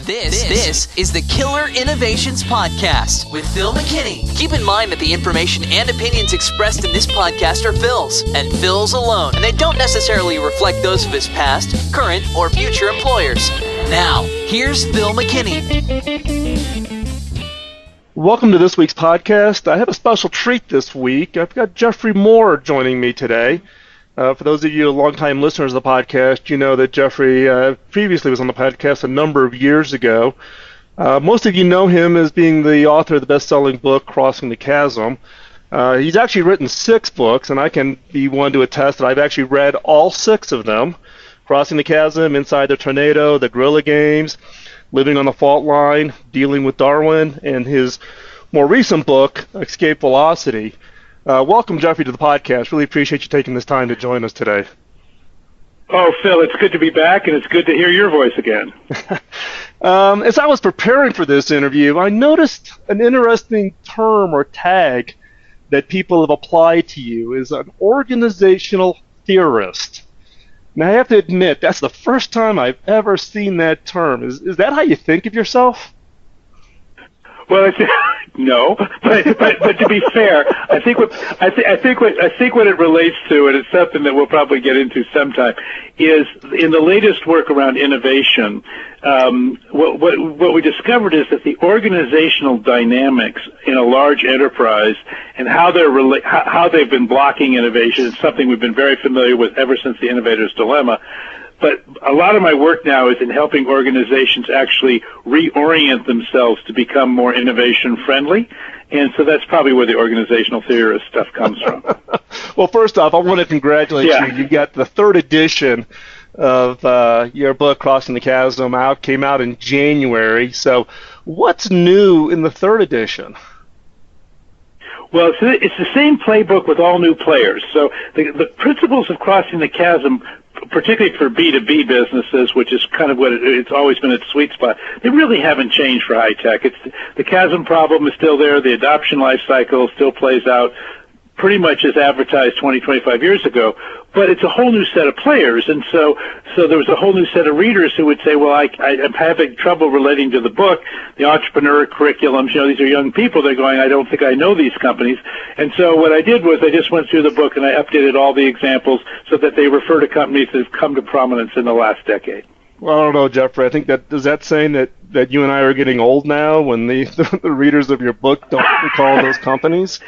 This is the Killer Innovations Podcast with Phil McKinney. Keep in mind that the information and opinions expressed in this podcast are Phil's, and Phil's alone, and they don't necessarily reflect those of his past, current, or future employers. Now, here's Phil McKinney. Welcome to this week's podcast. I have a special treat this week. I've got Jeffrey Moore joining me today. For those of you longtime listeners of the podcast, you know that Jeffrey previously was on the podcast a number of years ago. Most of you know him as being the author of the best-selling book, Crossing the Chasm. He's actually written 6 books, and I can be one to attest that I've actually read all 6 of them. Crossing the Chasm, Inside the Tornado, The Guerrilla Games, Living on the Fault Line, Dealing with Darwin, and his more recent book, Escape Velocity. Welcome, Jeffrey, to the podcast. Really appreciate you taking this time to join us today. Oh, Phil, it's good to be back, and it's good to hear your voice again. As I was preparing for this interview, I noticed an interesting term or tag that people have applied to you is an organizational theorist. Now, I have to admit, that's the first time I've ever seen that term. Is that how you think of yourself? Well, no, but to be fair, I think what it relates to, and it's something that we'll probably get into sometime, is in the latest work around innovation. What we discovered is that the organizational dynamics in a large enterprise and how they've been blocking innovation is something we've been very familiar with ever since the Innovator's Dilemma. But a lot of my work now is in helping organizations actually reorient themselves to become more innovation-friendly. And so that's probably where the organizational theorist stuff comes from. Well, first off, I want to congratulate you. You got the 3rd edition of your book, Crossing the Chasm, came out in January. So what's new in the 3rd edition? Well, it's the same playbook with all new players. So the principles of Crossing the Chasm, particularly for B2B businesses, which is kind of what it's always been its sweet spot, they really haven't changed for high tech. The chasm problem is still there. The adoption life cycle still plays out pretty much as advertised 20, 25 years ago, but it's a whole new set of players. And so there was a whole new set of readers who would say, well, I'm having trouble relating to the book, the entrepreneur curriculums, these are young people. They're going, I don't think I know these companies. And so what I did was I just went through the book and I updated all the examples so that they refer to companies that have come to prominence in the last decade. Well, I don't know, Jeffrey. I think is that saying that you and I are getting old now when the readers of your book don't recall those companies?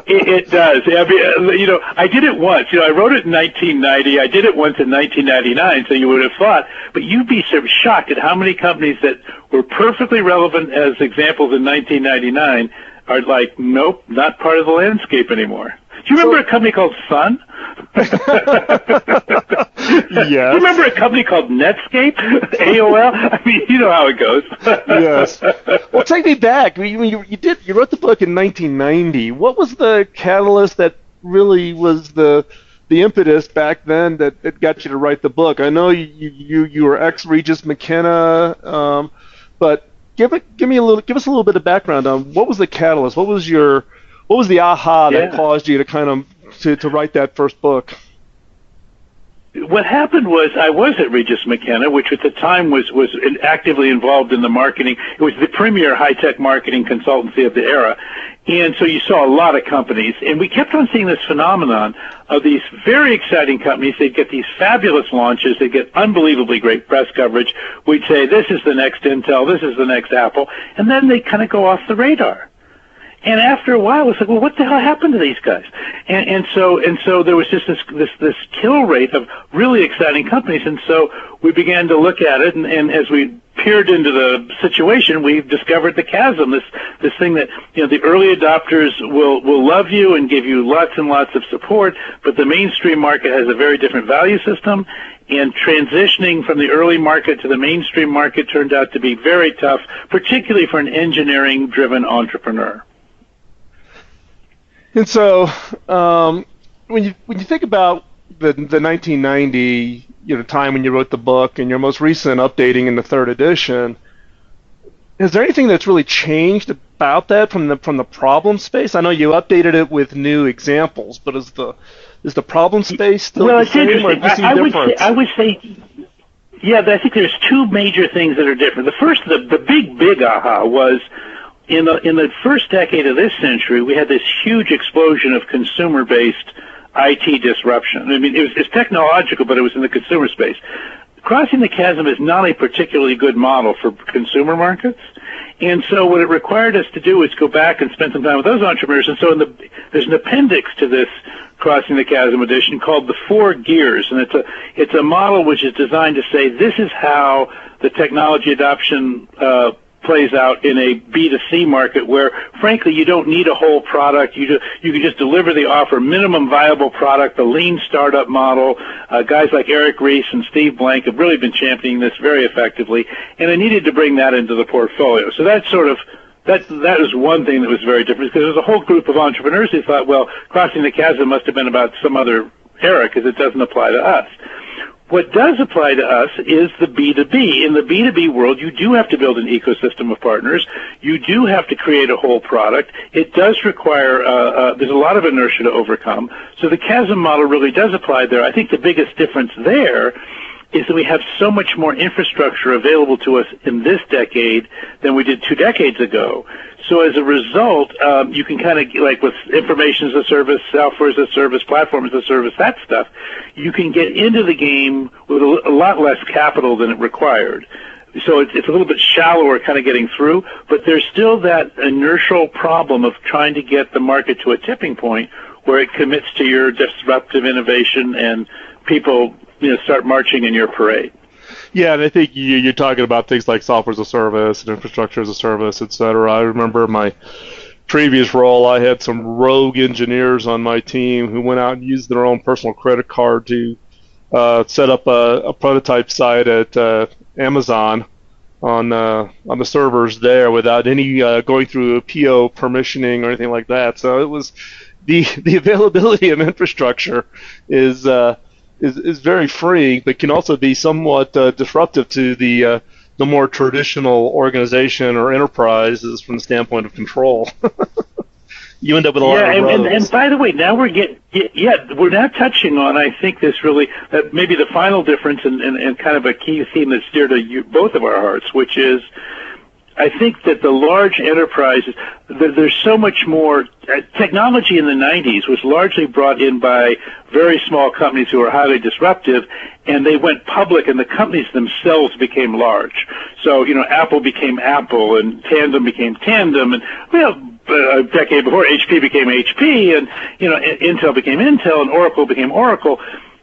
It does. I mean, I did it once. I wrote it in 1990. I did it once in 1999, so you would have thought. But you'd be sort of shocked at how many companies that were perfectly relevant as examples in 1999 are like, nope, not part of the landscape anymore. Do you remember a company called Sun? Yes. Do you remember a company called Netscape? AOL? I mean, you know how it goes. Yes. Well, take me back. You wrote the book in 1990. What was the catalyst that really was the impetus back then that got you to write the book? I know you were ex-Regis McKenna, but give us a little bit of background on what was the catalyst. What was the aha that caused you to kind of to write that first book? What happened was I was at Regis McKenna, which at the time was actively involved in the marketing. It was the premier high-tech marketing consultancy of the era. And so you saw a lot of companies, and we kept on seeing this phenomenon of these very exciting companies. They'd get these fabulous launches. They'd get unbelievably great press coverage. We'd say, this is the next Intel, this is the next Apple, and then they kind of go off the radar. And after a while, it's like, well, what the hell happened to these guys? And so there was just this kill rate of really exciting companies. And so we began to look at it, and as we peered into the situation, we discovered the chasm, this thing that, the early adopters will love you and give you lots and lots of support, but the mainstream market has a very different value system. And transitioning from the early market to the mainstream market turned out to be very tough, particularly for an engineering-driven entrepreneur. And so, when you think about the 1990 time when you wrote the book and your most recent updating in the 3rd edition, is there anything that's really changed about that from the problem space? I know you updated it with new examples, but is the problem space still the same, or have you seen difference? I would say Yeah, I think there's two major things that are different. The first, the big aha was in the first decade of this century, we had this huge explosion of consumer-based IT disruption. I mean, it's technological, but it was in the consumer space. Crossing the Chasm is not a particularly good model for consumer markets. And so what it required us to do is go back and spend some time with those entrepreneurs. And so there's an appendix to this Crossing the Chasm edition called the 4 Gears. And it's a model which is designed to say this is how the technology adoption plays out in a B2C market where, frankly, you don't need a whole product. You can just deliver the offer, minimum viable product, the lean startup model. Guys like Eric Ries and Steve Blank have really been championing this very effectively, and I needed to bring that into the portfolio. So that was one thing that was very different, because there's a whole group of entrepreneurs who thought, well, Crossing the Chasm must have been about some other era because it doesn't apply to us. What does apply to us is the B2B. In the B2B world, you do have to build an ecosystem of partners. You do have to create a whole product. It does require, there's a lot of inertia to overcome. So the Chasm model really does apply there. I think the biggest difference there is that we have so much more infrastructure available to us in this decade than we did 2 decades ago. So as a result, you can kind of, like with information as a service, software as a service, platform as a service, that stuff, you can get into the game with a lot less capital than it required. So it's a little bit shallower kind of getting through, but there's still that inertial problem of trying to get the market to a tipping point where it commits to your disruptive innovation and people start marching in your parade. Yeah, and I think you're talking about things like software as a service and infrastructure as a service, et cetera. I remember my previous role, I had some rogue engineers on my team who went out and used their own personal credit card to set up a prototype site at Amazon on the servers there without any going through a PO permissioning or anything like that. So it was the availability of infrastructure is very freeing, but can also be somewhat disruptive to the more traditional organization or enterprises from the standpoint of control. You end up with a lot of rows. And by the way, now we're now touching on, I think, this really maybe the final difference and kind of a key theme that's dear to both of our hearts, which is, I think that the large enterprises, there's so much more. Technology in the 90s was largely brought in by very small companies who were highly disruptive, and they went public, and the companies themselves became large. So, Apple became Apple, and Tandem became Tandem, and a decade before, HP became HP, and Intel became Intel, and Oracle became Oracle.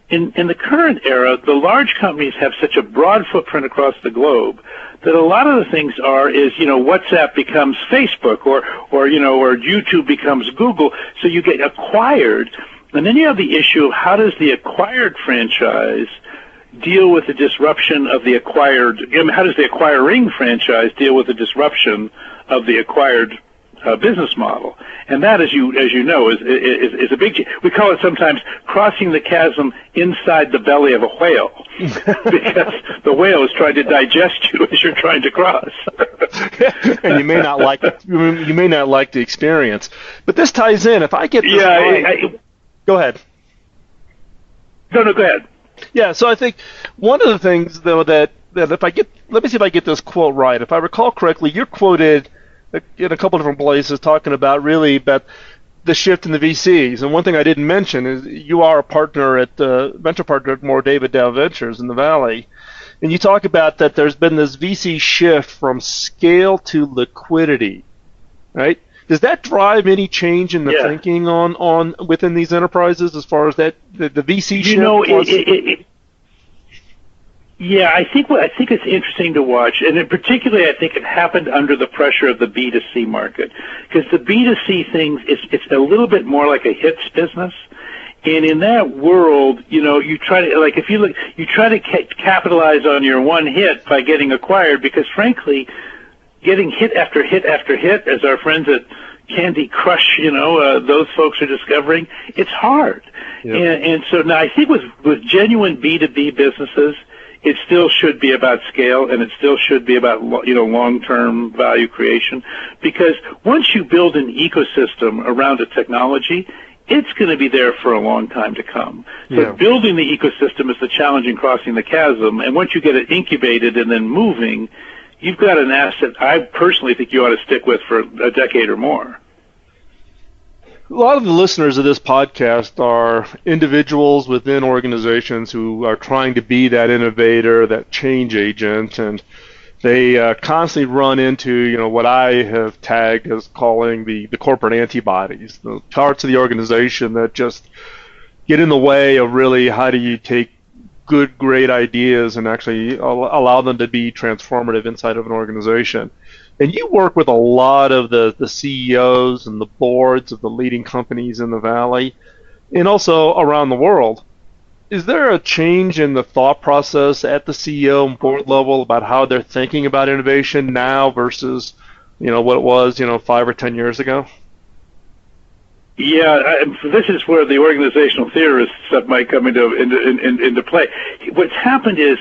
In the current era, the large companies have such a broad footprint across the globe that a lot of the things is WhatsApp becomes Facebook or YouTube becomes Google. So you get acquired, and then you have the issue of how does the acquired franchise deal with the disruption of the acquired? How does the acquiring franchise deal with the disruption of the acquired business model? And that, as you know, is a big. We call it sometimes crossing the chasm inside the belly of a whale, because the whale is trying to digest you as you're trying to cross. And you may not like it. You may not like the experience, but this ties in. If I get this right, go ahead. No, go ahead. Yeah, so I think one of the things though that if I get, let me see if I get this quote right. If I recall correctly, you're quoted in a couple different places talking about the shift in the VCs. And one thing I didn't mention is you are a partner at venture partner at Moore David Dow Ventures in the Valley. And you talk about that there's been this VC shift from scale to liquidity, right? Does that drive any change in the thinking on within these enterprises as far as that the VC shift? Yeah, I think it's interesting to watch, and in particularly, I think it happened under the pressure of the B2C market, because the B2C things it's a little bit more like a hits business, and in that world, you try to capitalize on your one hit by getting acquired, because frankly, getting hit after hit after hit, as our friends at Candy Crush, those folks are discovering, it's hard, and so now I think with genuine B2B businesses, it still should be about scale, and it still should be about long-term value creation. Because once you build an ecosystem around a technology, it's going to be there for a long time to come. So building the ecosystem is the challenge in crossing the chasm. And once you get it incubated and then moving, you've got an asset I personally think you ought to stick with for a decade or more. A lot of the listeners of this podcast are individuals within organizations who are trying to be that innovator, that change agent, and they constantly run into, what I have tagged as calling the corporate antibodies, the parts of the organization that just get in the way of really how do you take good, great ideas and actually allow them to be transformative inside of an organization. And you work with a lot of the CEOs and the boards of the leading companies in the Valley and also around the world. Is there a change in the thought process at the CEO and board level about how they're thinking about innovation now versus, what it was, 5 or 10 years ago? Yeah, this is where the organizational theorists might come into play. What's happened is,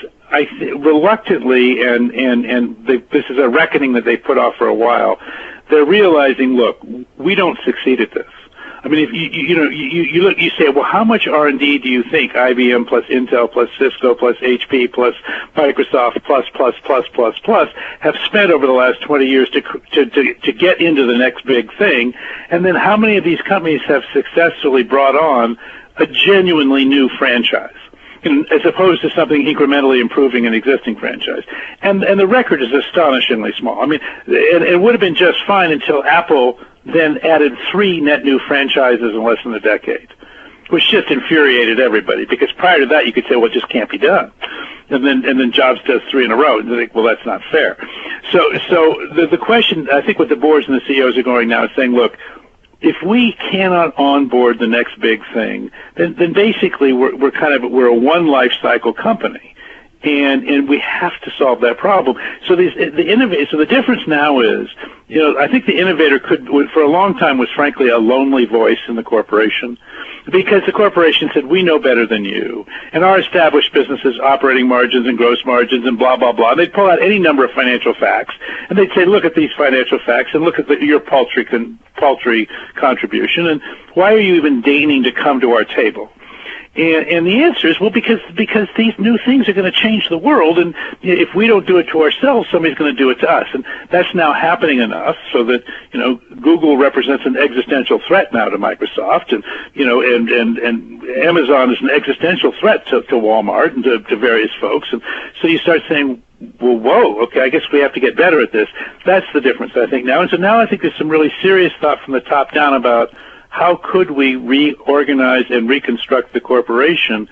reluctantly, this is a reckoning that they put off for a while. They're realizing, look, we don't succeed at this. I mean, if you look, you say, well, how much R&D do you think IBM plus Intel plus Cisco plus HP plus Microsoft plus have spent over the last 20 years to get into the next big thing? And then how many of these companies have successfully brought on a genuinely new franchise, as opposed to something incrementally improving an existing franchise? And the record is astonishingly small. I mean, it would have been just fine until Apple then added 3 net new franchises in less than a decade, which just infuriated everybody, because prior to that you could say, well, it just can't be done. And then Jobs does 3 in a row, and they think, well, that's not fair. So the question, I think what the boards and the CEOs are going now is saying, look, if we cannot onboard the next big thing, then basically we're a one life cycle company. And we have to solve that problem. So the difference now is, I think the innovator for a long time was frankly a lonely voice in the corporation, because the corporation said, we know better than you, and our established businesses operating margins and gross margins and blah, blah, blah. And they'd pull out any number of financial facts, and they'd say, look at these financial facts and look at your paltry contribution, and why are you even deigning to come to our table? And the answer is, well, because these new things are going to change the world, and if we don't do it to ourselves, somebody's going to do it to us. And that's now happening enough so that, Google represents an existential threat now to Microsoft, and Amazon is an existential threat to Walmart and to various folks. And so you start saying, well, whoa, okay, I guess we have to get better at this. That's the difference, I think, now. And so now I think there's some really serious thought from the top down about how could we reorganize and reconstruct the corporation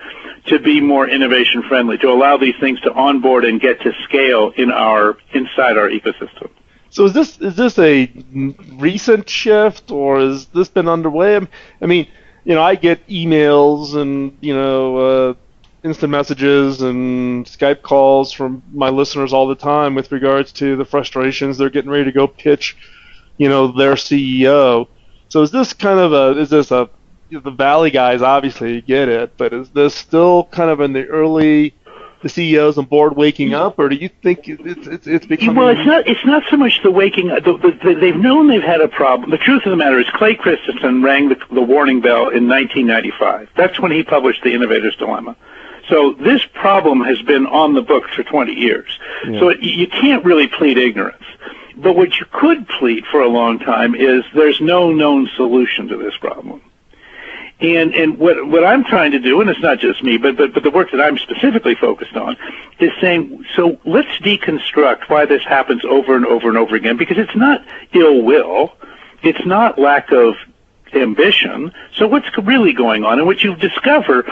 to be more innovation friendly, to allow these things to onboard and get to scale inside our ecosystem. So is this a recent shift, or has this been underway? I mean, I get emails and instant messages and Skype calls from my listeners all the time with regards to the frustrations they're getting ready to go pitch, their CEO. So is this kind of the Valley guys obviously get it, but is this still kind of in the CEOs and board waking up, or do you think it's becoming? Well, it's not so much the waking up. They've known they've had a problem. The truth of the matter is, Clay Christensen rang the warning bell in 1995. That's when he published The Innovator's Dilemma. So this problem has been on the books for 20 years. Yeah. So you can't really plead ignorance. But what you could plead for a long time is there's no known solution to this problem. And what I'm trying to do, and it's not just me, but the work that I'm specifically focused on, is saying, so let's deconstruct why this happens over and over and over again, because it's not ill will, it's not lack of ambition. So what's really going on? And what you discover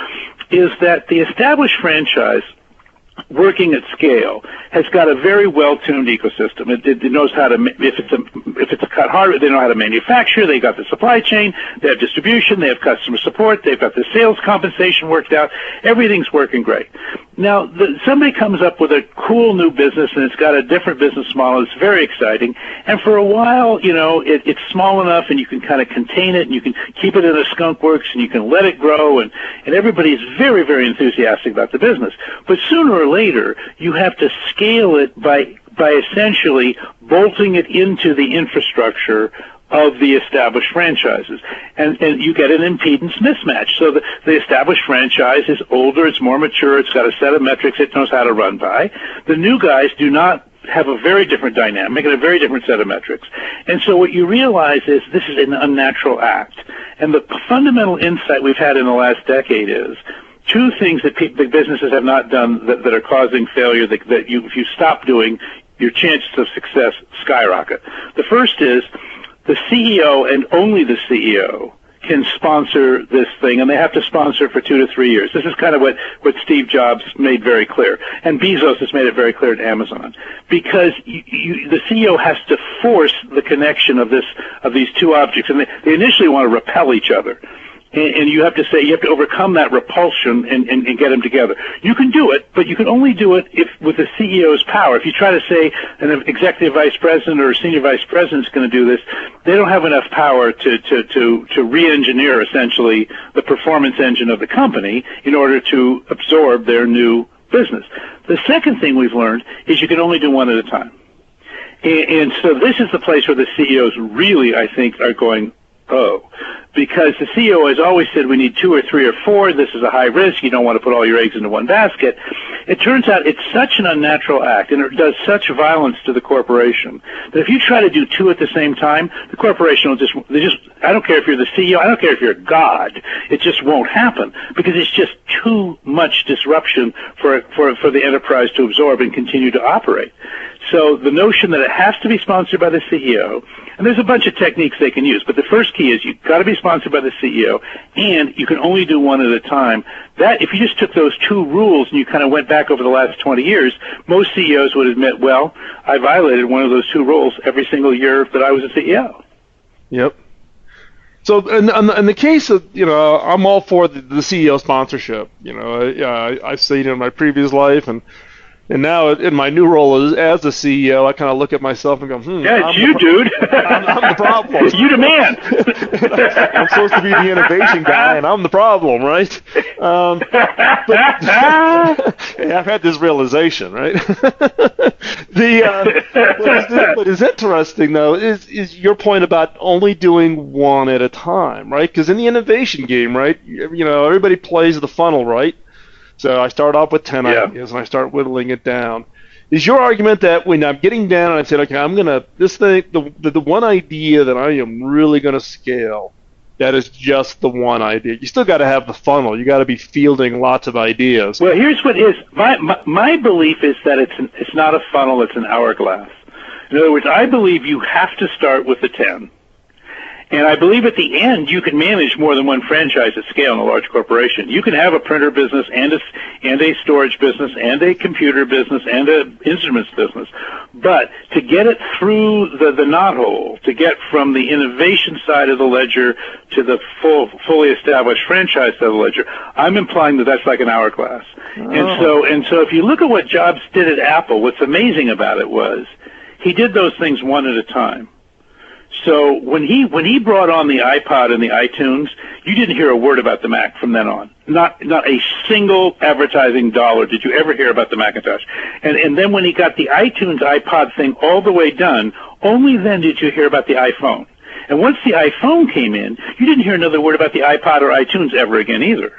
is that the established franchise working at scale has got a very well-tuned ecosystem. It knows how to, if it's a cut hardware, they know how to manufacture. They got the supply chain. They have distribution. They have customer support. They've got the sales compensation worked out. Everything's working great. Now, somebody comes up with a cool new business, and it's got a different business model. It's very exciting. And for a while, it's small enough, and you can kind of contain it, and you can keep it in a skunk works, and you can let it grow, and everybody's very, very enthusiastic about the business. But sooner or later, you have to scale it by essentially bolting it into the infrastructure of the established franchises. And you get an impedance mismatch. So the established franchise is older, it's more mature, it's got a set of metrics it knows how to run by. The new guys do not have a very different dynamic and a very different set of metrics. And so what you realize is this is an unnatural act. And the fundamental insight we've had in the last decade is two things that big businesses have not done that are causing failure that if you stop doing, your chances of success skyrocket. The first is the CEO and only the CEO can sponsor this thing, and they have to sponsor it for 2 to 3 years. This is kind of what Steve Jobs made very clear, and Bezos has made it very clear at Amazon, because the CEO has to force the connection of these two objects, and they initially want to repel each other. And you have to overcome that repulsion and get them together. You can do it, but you can only do it with the CEO's power. If you try to say an executive vice president or a senior vice president is going to do this, they don't have enough power to re-engineer essentially the performance engine of the company in order to absorb their new business. The second thing we've learned is you can only do one at a time. And so this is the place where the CEOs really, I think, are going, oh, because the CEO has always said we need 2 or 3 or 4. This is a high risk. You don't want to put all your eggs into one basket. It turns out it's such an unnatural act, and it does such violence to the corporation that if you try to do 2 at the same time, the corporation will I don't care if you're the CEO, I don't care if you're God, it just won't happen because it's just too much disruption for the enterprise to absorb and continue to operate. So the notion that it has to be sponsored by the CEO, and there's a bunch of techniques they can use, but the first key is you've got to be sponsored by the CEO, and you can only do one at a time. That, if you just took those 2 rules and you kind of went back over the last 20 years, most CEOs would admit, well, I violated one of those 2 rules every single year that I was a CEO. Yep. So in the case of, I'm all for the CEO sponsorship. I've seen it in my previous life, and now in my new role as a CEO, I kind of look at myself and go, yeah, it's you, dude. I'm the problem. You the man. I'm supposed to be the innovation guy, and I'm the problem, right? But I've had this realization, right? What is interesting, though, is your point about only doing one at a time, right? Because in the innovation game, right, everybody plays the funnel, right? So I start off with 10 ideas, and I start whittling it down. Is your argument that when I'm getting down and I said, okay, the one idea that I am really going to scale, that is just the one idea. You still got to have the funnel. You got to be fielding lots of ideas. Well, here's what is my belief is that it's not a funnel, it's an hourglass. In other words, I believe you have to start with the 10. And I believe at the end you can manage more than one franchise at scale in a large corporation. You can have a printer business and a storage business and a computer business and an instruments business. But to get it through the knothole, to get from the innovation side of the ledger to the fully established franchise side of the ledger, I'm implying that that's like an hourglass. Oh. And so if you look at what Jobs did at Apple, what's amazing about it was he did those things one at a time. So when he brought on the iPod and the iTunes, you didn't hear a word about the Mac from then on. Not a single advertising dollar did you ever hear about the Macintosh. And then when he got the iTunes iPod thing all the way done, only then did you hear about the iPhone. And once the iPhone came in, you didn't hear another word about the iPod or iTunes ever again either.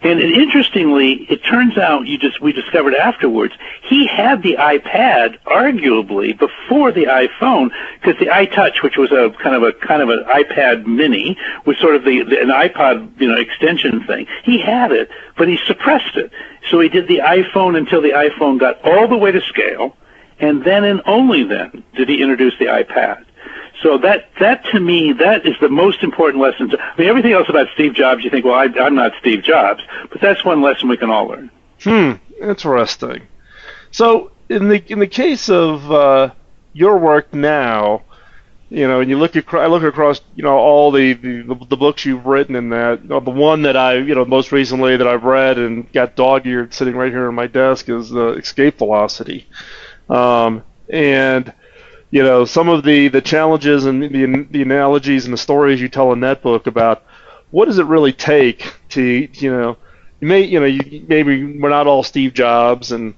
And interestingly, it turns out we discovered afterwards he had the iPad arguably before the iPhone, because the iTouch, which was a kind of an iPad Mini, was sort of an iPod extension thing. He had it, but he suppressed it. So he did the iPhone until the iPhone got all the way to scale, and then and only then did he introduce the iPad. So that to me, that is the most important lesson. I mean, everything else about Steve Jobs, you think, well, I'm not Steve Jobs, but that's one lesson we can all learn. Interesting. So in the case of your work now, and you I look across, all the books you've written in that. The one that I, most recently that I've read and got dog-eared sitting right here on my desk is Escape Velocity, and some of the challenges and the analogies and the stories you tell in that book about what does it really take to, maybe we're not all Steve Jobs, and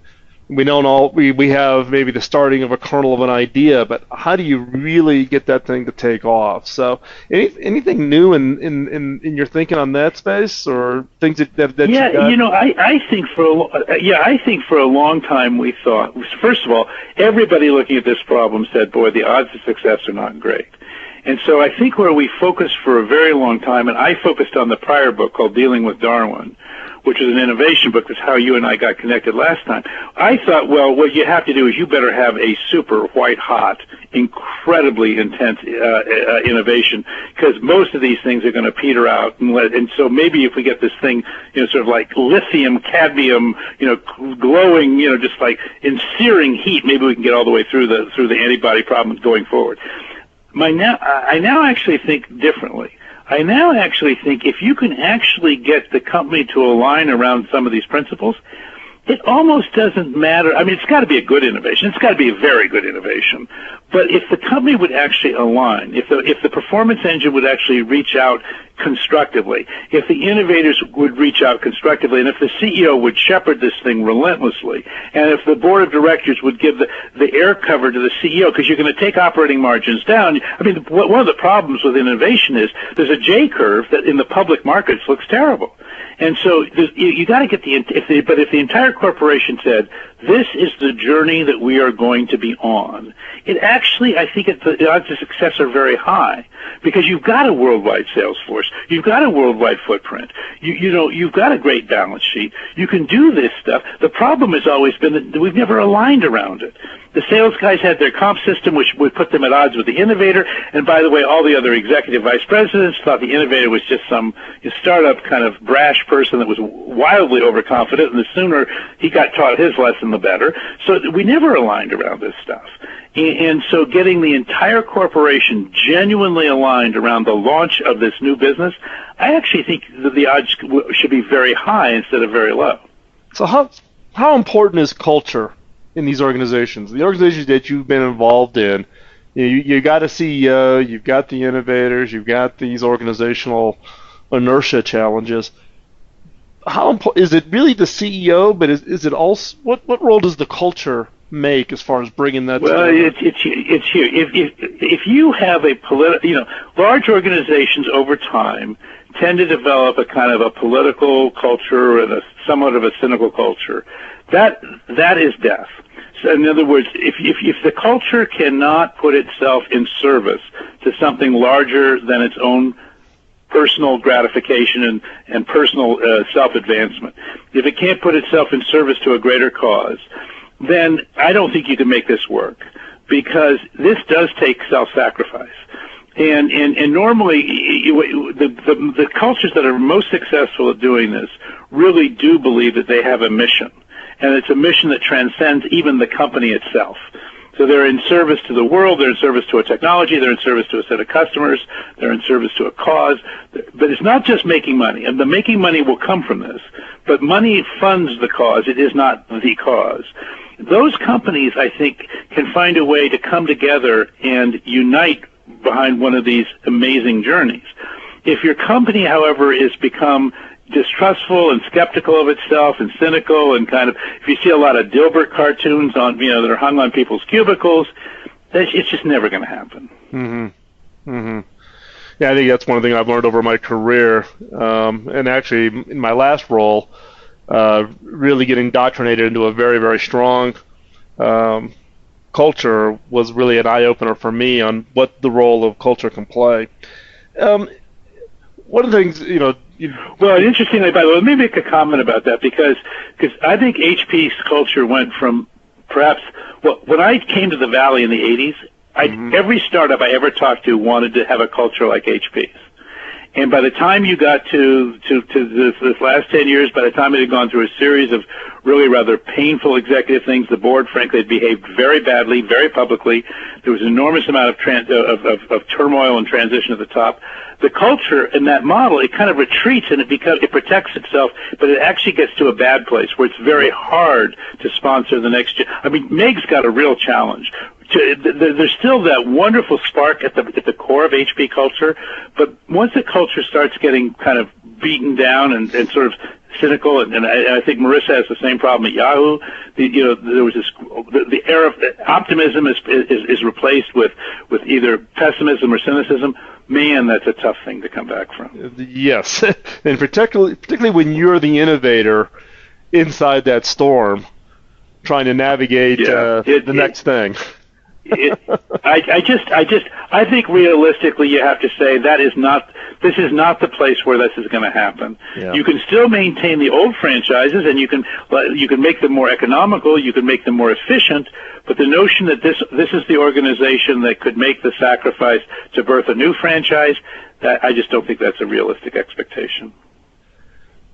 we don't all we have maybe the starting of a kernel of an idea, but how do you really get that thing to take off? So anything new in your thinking on that space, or things that yeah, you got? you know, I think for a long time we thought, first of all, everybody looking at this problem said, boy, the odds of success are not great. And so I think where we focused for a very long time, and I focused on the prior book called Dealing with Darwin, which is an innovation book. That's how you and I got connected last time. I thought, well, what you have to do is you better have a super white-hot, incredibly intense innovation, because most of these things are going to peter out. And so maybe if we get this thing, you know, sort of like lithium, cadmium, you know, glowing, you know, just like in searing heat, maybe we can get all the way through the antibody problems going forward. I now actually think differently. I now actually think if you can actually get the company to align around some of these principles, it almost doesn't matter. I mean, it's got to be a good innovation. It's got to be a very good innovation. But if the company would actually align, if the performance engine would actually reach out constructively, if the innovators would reach out constructively, and if the CEO would shepherd this thing relentlessly, and if the board of directors would give the air cover to the CEO, because you're going to take operating margins down. I mean, one of the problems with innovation is there's a J curve that in the public markets looks terrible. And so you got to get if the entire corporation said, this is the journey that we are going to be on, it actually, I think the odds of success are very high, because you've got a worldwide sales force, you've got a worldwide footprint, you've got a great balance sheet, you can do this stuff. The problem has always been that we've never aligned around it. The sales guys had their comp system, which would put them at odds with the innovator, and by the way, all the other executive vice presidents thought the innovator was just some startup kind of brash person that was wildly overconfident, and the sooner he got taught his lesson, the better. So we never aligned around this stuff. And so getting the entire corporation genuinely aligned around the launch of this new business, I actually think that the odds should be very high instead of very low. So how important is culture in these organizations? The organizations that you've been involved in, you got a CEO, you've got the innovators, you've got these organizational inertia challenges. How important is it really the CEO? But is it also what role does the culture make as far as bringing that? Well, together? it's here. If you have a large organizations over time tend to develop a kind of a political culture and somewhat of a cynical culture. That is death. So in other words, if the culture cannot put itself in service to something larger than its own personal gratification and personal self-advancement, if it can't put itself in service to a greater cause, then I don't think you can make this work, because this does take self-sacrifice. And normally the cultures that are most successful at doing this really do believe that they have a mission, and it's a mission that transcends even the company itself. So they're in service to the world, they're in service to a technology, they're in service to a set of customers, they're in service to a cause. But it's not just making money, and the making money will come from this. But money funds the cause, it is not the cause. Those companies, I think, can find a way to come together and unite behind one of these amazing journeys. If your company, however, is become distrustful and skeptical of itself and cynical, and kind of, if you see a lot of Dilbert cartoons on, that are hung on people's cubicles, it's just never going to happen. Mm-hmm. Mm-hmm. Yeah, I think that's one thing I've learned over my career, and actually in my last role, really getting indoctrinated into a very, very strong culture was really an eye-opener for me on what the role of culture can play. One of the things, Well, interestingly, by the way, let me make a comment about that, because I think HP's culture went from perhaps, when I came to the Valley in the 80s, every startup I ever talked to wanted to have a culture like HP's. And by the time you got to this last 10 years, by the time it had gone through a series of really rather painful executive things, the board, frankly, had behaved very badly, very publicly. There was an enormous amount of turmoil and transition at the top. The culture in that model, it kind of retreats and it protects itself, but it actually gets to a bad place where it's very hard to sponsor the next. I mean, Meg's got a real challenge. there's still that wonderful spark at the core of HP culture, but once the culture starts getting kind of beaten down and sort of cynical, and I think Marissa has the same problem at Yahoo. There was the era of optimism is replaced with either pessimism or cynicism. Man, that's a tough thing to come back from. Yes, and particularly when you're the innovator inside that storm, trying to navigate the next thing. I think realistically you have to say this is not the place where this is going to happen. Yeah. You can still maintain the old franchises, and you can make them more economical, you can make them more efficient, but the notion that this is the organization that could make the sacrifice to birth a new franchise, I just don't think that's a realistic expectation.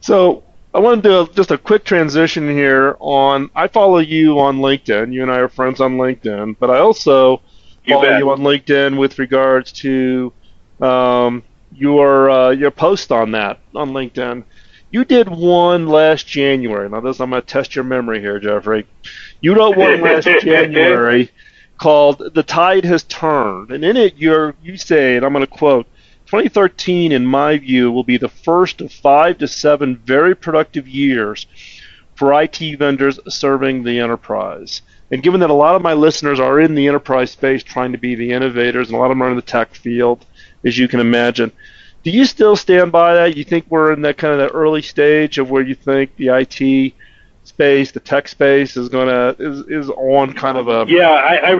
So I want to do just a quick transition here I follow you on LinkedIn. You and I are friends on LinkedIn, but I also follow you on LinkedIn with regards to your post on that on LinkedIn. You did one last January. Now, I'm going to test your memory here, Jeffrey. You wrote one last January called "The Tide Has Turned," and in it you say, and I'm going to quote, 2013, in my view, will be the first of 5 to 7 very productive years for IT vendors serving the enterprise. And given that a lot of my listeners are in the enterprise space trying to be the innovators, and a lot of them are in the tech field, as you can imagine, do you still stand by that? You think we're in that kind of that early stage of where you think the IT space, the tech space, is on kind of a... Yeah,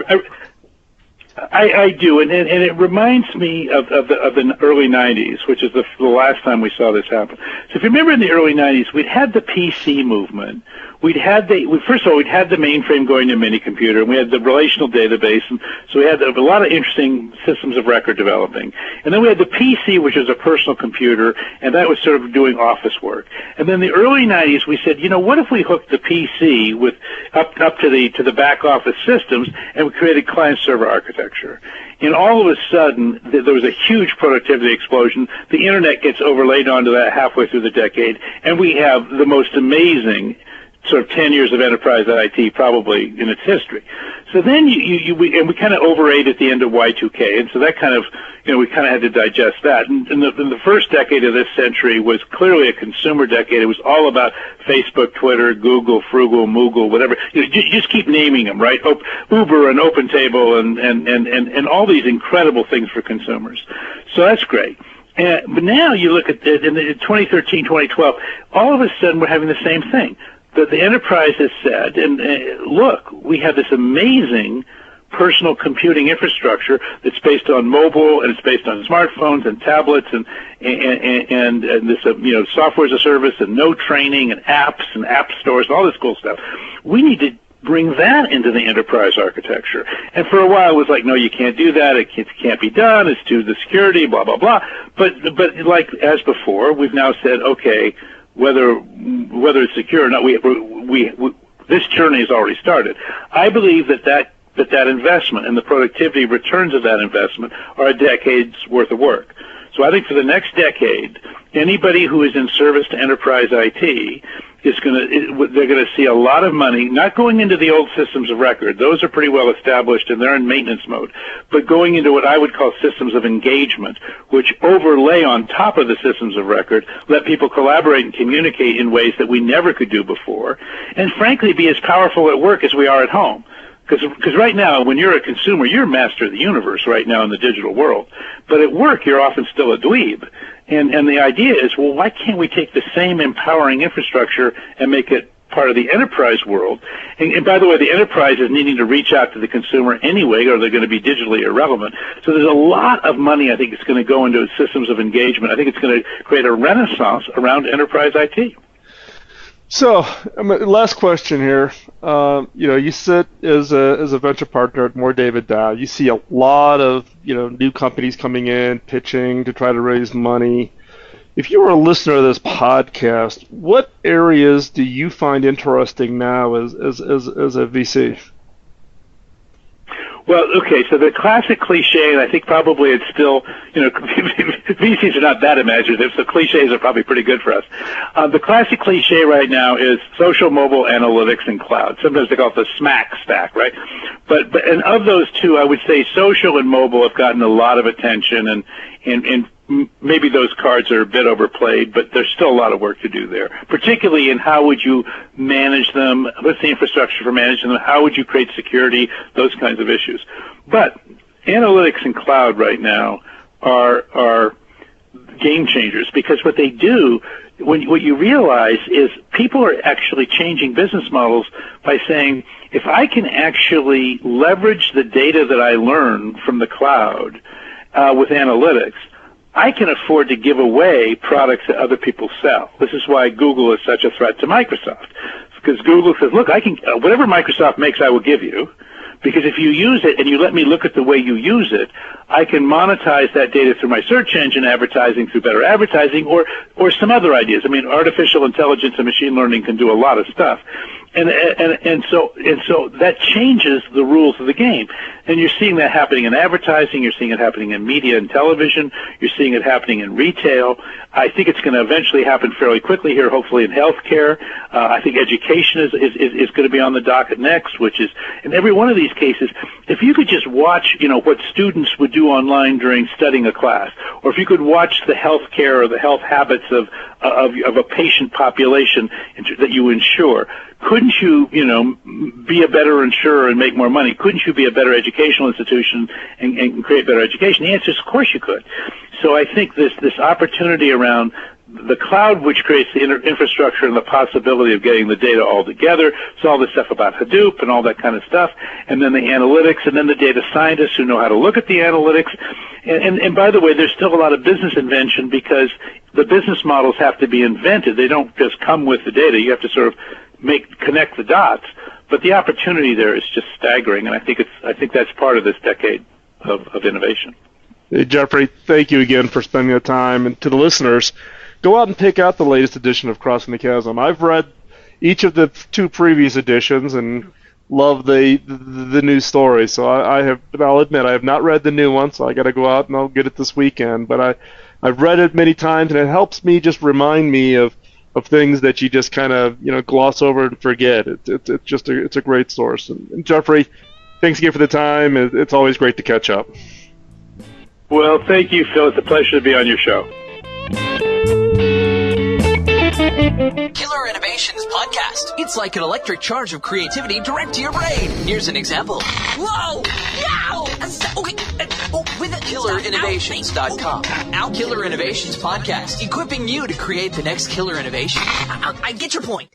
I do, and it reminds me of the early 90s, which is the last time we saw this happen. So if you remember in the early 90s, we'd had the PC movement. First of all, we'd had the mainframe going to minicomputer, and we had the relational database, and so we had a lot of interesting systems of record developing. And then we had the PC, which was a personal computer, and that was sort of doing office work. And then in the early 90s, we said, what if we hooked the PC with up to the back office systems, and we created client-server architecture? And all of a sudden, there was a huge productivity explosion. The Internet gets overlaid onto that halfway through the decade, and we have the most amazing sort of 10 years of enterprise IT probably in its history. So then we kind of overate at the end of Y2K, and so that kind of, we kind of had to digest that. And the first decade of this century was clearly a consumer decade. It was all about Facebook, Twitter, Google, Frugal, Moogle, whatever. Just keep naming them, right? Uber and OpenTable and all these incredible things for consumers. So that's great. But now you look at it in 2013, 2012, all of a sudden we're having the same thing. The enterprise has said, and look, we have this amazing personal computing infrastructure that's based on mobile, and it's based on smartphones and tablets and this software as a service and node training and apps and app stores and all this cool stuff. We need to bring that into the enterprise architecture. And for a while it was like, no, you can't do that. It can't be done. It's to the security, blah, blah, blah. But like as before, we've now said, okay, whether it's secure or not, this journey has already started. I believe that investment and the productivity returns of that investment are a decade's worth of work. So I think for the next decade, anybody who is in service to enterprise IT they're going to see a lot of money, not going into the old systems of record. Those are pretty well established and they're in maintenance mode, but going into what I would call systems of engagement, which overlay on top of the systems of record, let people collaborate and communicate in ways that we never could do before, and frankly be as powerful at work as we are at home. Because right now, when you're a consumer, you're a master of the universe right now in the digital world. But at work, you're often still a dweeb. And the idea is, well, why can't we take the same empowering infrastructure and make it part of the enterprise world? And by the way, the enterprise is needing to reach out to the consumer anyway, or they're going to be digitally irrelevant. So there's a lot of money, I think, it's going to go into systems of engagement. I think it's going to create a renaissance around enterprise IT. So, last question here. You sit as a venture partner at Moore David Dow. You see a lot of new companies coming in, pitching to try to raise money. If you were a listener of this podcast, what areas do you find interesting now as a VC? Well, okay, so the classic cliche, and I think probably it's still, VCs are not that imaginative, so cliches are probably pretty good for us. The classic cliche right now is social, mobile, analytics, and cloud. Sometimes they call it the SMAC stack, right? And of those two, I would say social and mobile have gotten a lot of attention, and maybe those cards are a bit overplayed, but there's still a lot of work to do there, particularly in how would you manage them, what's the infrastructure for managing them, how would you create security, those kinds of issues. But analytics and cloud right now are game changers, because what they do, what you realize is people are actually changing business models by saying, if I can actually leverage the data that I learn from the cloud with analytics, I can afford to give away products that other people sell. This is why Google is such a threat to Microsoft. Because Google says, look, I can, whatever Microsoft makes, I will give you. Because if you use it and you let me look at the way you use it, I can monetize that data through my search engine advertising, through better advertising, or some other ideas. I mean, artificial intelligence and machine learning can do a lot of stuff. And so that changes the rules of the game. And you're seeing that happening in advertising, you're seeing it happening in media and television, you're seeing it happening in retail. I think it's going to eventually happen fairly quickly here, hopefully in healthcare. I think education is going to be on the docket next, which is, in every one of these cases, if you could just watch, what students would do online during studying a class, or if you could watch the healthcare or the health habits of a patient population that you insure, couldn't you, be a better insurer and make more money? Couldn't you be a better educational institution and create better education? The answer is, of course you could. So I think this opportunity around the cloud, which creates the infrastructure and the possibility of getting the data all together, so all this stuff about Hadoop and all that kind of stuff, and then the analytics, and then the data scientists who know how to look at the analytics. And by the way, there's still a lot of business invention, because the business models have to be invented. They don't just come with the data. You have to sort of connect the dots. But the opportunity there is just staggering, and I think that's part of this decade of innovation. Hey, Jeffrey, thank you again for spending the time. And to the listeners, go out and pick out the latest edition of Crossing the Chasm. I've read each of the two previous editions and love the new story. So I'll admit I have not read the new one, so I got to go out and I'll get it this weekend. But I've read it many times, and it helps me just remind me of things that you just kind of gloss over and forget. It's a great source. And Jeffrey, thanks again for the time. It's always great to catch up. Well, thank you, Phil. It's a pleasure to be on your show. Killer Innovations Podcast. It's like an electric charge of creativity direct to your brain. Here's an example. Whoa! Yow! Okay. With KillerInnovations.com. Killer Innovations Podcast, equipping you to create the next killer innovation. I get your point.